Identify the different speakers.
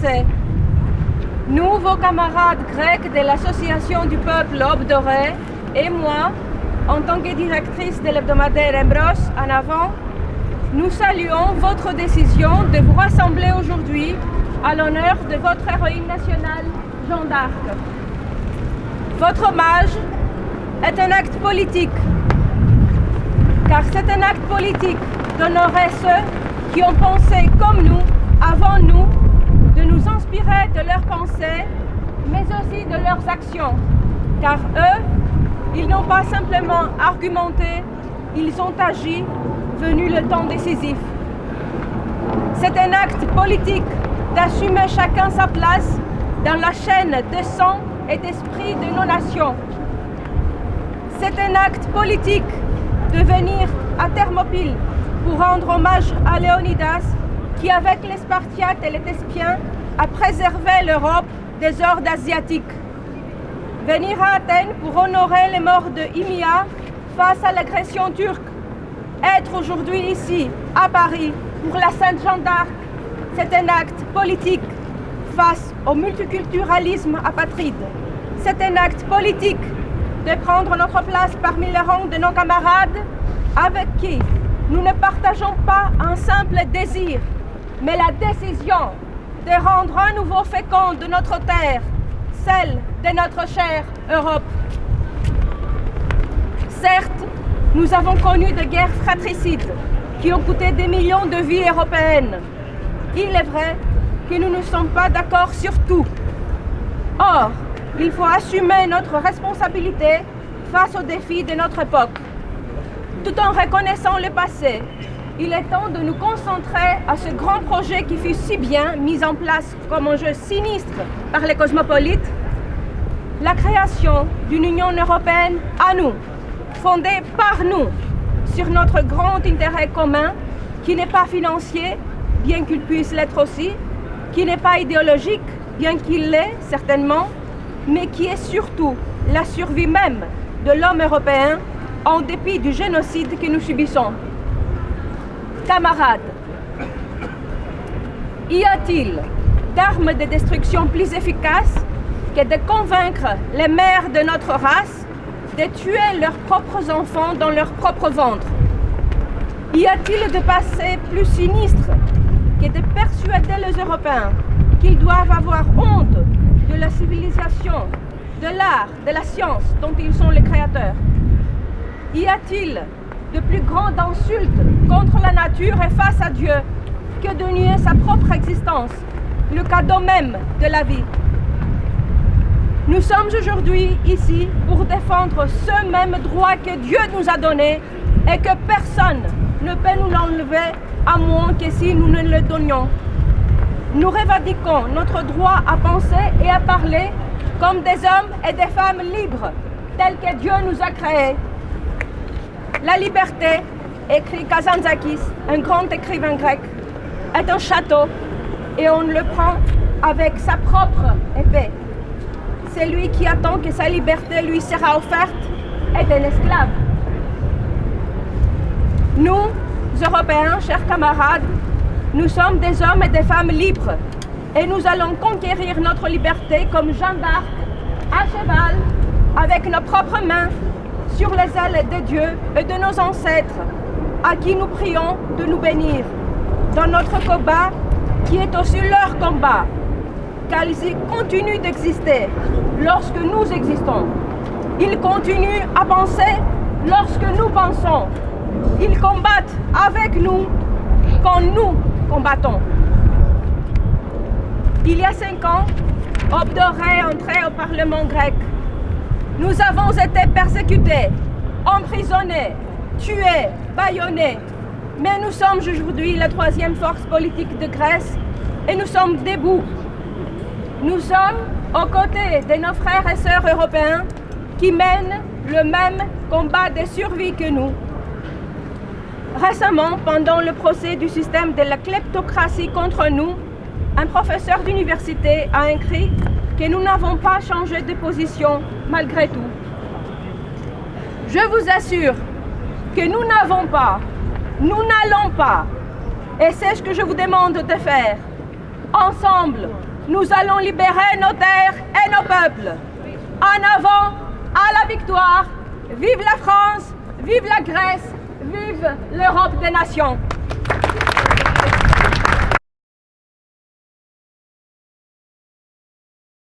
Speaker 1: Français. Nous, vos camarades grecs de l'Association du peuple Aube dorée, et moi, en tant que directrice de l'hebdomadaire Embros en avant, nous saluons votre décision de vous rassembler aujourd'hui à l'honneur de votre héroïne nationale, Jeanne d'Arc. Votre hommage est un acte politique, car c'est un acte politique d'honorer ceux qui ont pensé comme nous, avant nous, de nous inspirer de leurs pensées, mais aussi de leurs actions, car eux, ils n'ont pas simplement argumenté, ils ont agi, venu le temps décisif. C'est un acte politique d'assumer chacun sa place dans la chaîne de sang et d'esprit de nos nations. C'est un acte politique de venir à Thermopyles pour rendre hommage à Léonidas qui, avec les Spartiates et les Thespiens, a préservé l'Europe des hordes asiatiques. Venir à Athènes pour honorer les morts de Himia face à l'agression turque. Être aujourd'hui ici, à Paris, pour la Sainte Jeanne d'Arc, c'est un acte politique face au multiculturalisme apatride. C'est un acte politique de prendre notre place parmi les rangs de nos camarades avec qui nous ne partageons pas un simple désir, mais la décision de rendre à nouveau fécond de notre terre, celle de notre chère Europe. Certes, nous avons connu des guerres fratricides qui ont coûté des millions de vies européennes. Il est vrai que nous ne sommes pas d'accord sur tout. Or, il faut assumer notre responsabilité face aux défis de notre époque. Tout en reconnaissant le passé, il est temps de nous concentrer à ce grand projet qui fut si bien mis en place comme un jeu sinistre par les cosmopolites, la création d'une Union européenne à nous, fondée par nous, sur notre grand intérêt commun, qui n'est pas financier, bien qu'il puisse l'être aussi, qui n'est pas idéologique, bien qu'il l'est certainement, mais qui est surtout la survie même de l'homme européen en dépit du génocide que nous subissons. Camarades, y a-t-il d'armes de destruction plus efficaces que de convaincre les mères de notre race de tuer leurs propres enfants dans leur propre ventre? Y a-t-il de passé plus sinistre que de persuader les Européens qu'ils doivent avoir honte de la civilisation, de l'art, de la science dont ils sont les créateurs? Y a-t-il de plus grande insulte contre la nature et face à Dieu que de nier sa propre existence, le cadeau même de la vie? Nous sommes aujourd'hui ici pour défendre ce même droit que Dieu nous a donné et que personne ne peut nous l'enlever à moins que si nous ne le donnions. Nous revendiquons notre droit à penser et à parler comme des hommes et des femmes libres, tels que Dieu nous a créés. La liberté, écrit Kazantzakis, un grand écrivain grec, est un château et on le prend avec sa propre épée. Celui qui attend que sa liberté lui sera offerte est un esclave. Nous, Européens, chers camarades, nous sommes des hommes et des femmes libres et nous allons conquérir notre liberté comme Jeanne d'Arc, à cheval, avec nos propres mains, sur les ailes de Dieu et de nos ancêtres, à qui nous prions de nous bénir, dans notre combat qui est aussi leur combat, car ils continuent d'exister lorsque nous existons. Ils continuent à penser lorsque nous pensons. Ils combattent avec nous quand nous combattons. Il y a 5 ans, Aube dorée entrait au Parlement grec. Nous avons été persécutés, emprisonnés, tués, bâillonnés. Mais nous sommes aujourd'hui la 3e force politique de Grèce et nous sommes debout. Nous sommes aux côtés de nos frères et sœurs européens qui mènent le même combat de survie que nous. Récemment, pendant le procès du système de la kleptocratie contre nous, un professeur d'université a écrit que nous n'avons pas changé de position malgré tout. Je vous assure que nous n'avons pas, nous n'allons pas, et c'est ce que je vous demande de faire, ensemble, nous allons libérer nos terres et nos peuples. En avant, à la victoire. Vive la France, vive la Grèce, vive l'Europe des nations.